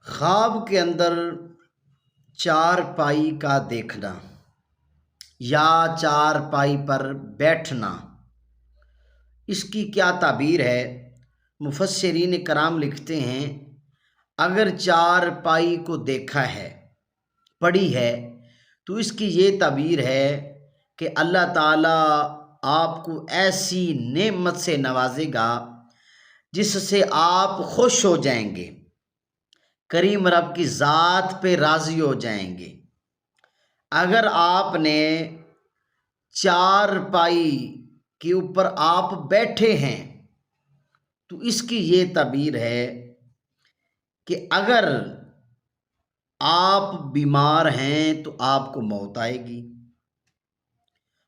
خواب کے اندر چارپائی کا دیکھنا یا چارپائی پر بیٹھنا، اس کی کیا تعبیر ہے؟ مفسرین کرام لکھتے ہیں اگر چارپائی کو دیکھا ہے، پڑھی ہے، تو اس کی یہ تعبیر ہے کہ اللہ تعالیٰ آپ کو ایسی نعمت سے نوازے گا جس سے آپ خوش ہو جائیں گے، کریم رب کی ذات پہ راضی ہو جائیں گے۔ اگر آپ نے چارپائی کے اوپر آپ بیٹھے ہیں تو اس کی یہ تعبیر ہے کہ اگر آپ بیمار ہیں تو آپ کو موت آئے گی،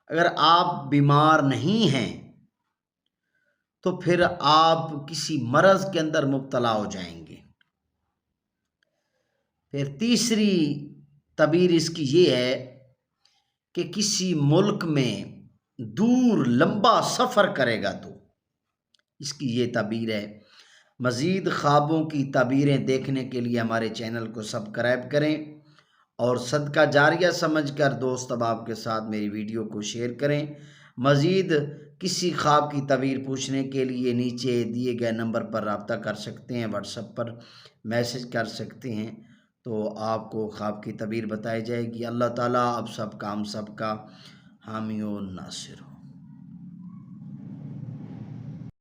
اگر آپ بیمار نہیں ہیں تو پھر آپ کسی مرض کے اندر مبتلا ہو جائیں گے۔ پھر تیسری تعبیر اس کی یہ ہے کہ کسی ملک میں دور لمبا سفر کرے گا تو اس کی یہ تعبیر ہے۔ مزید خوابوں کی تعبیریں دیکھنے کے لیے ہمارے چینل کو سبسکرائب کریں اور صدقہ جاریہ سمجھ کر دوست احباب کے ساتھ میری ویڈیو کو شیئر کریں۔ مزید کسی خواب کی تعبیر پوچھنے کے لیے نیچے دیے گئے نمبر پر رابطہ کر سکتے ہیں، واٹس ایپ پر میسج کر سکتے ہیں، تو آپ کو خواب کی تعبیر بتائی جائے گی۔ اللہ تعالیٰ آپ سب کا ہم سب کا حامی و ناصر ہو۔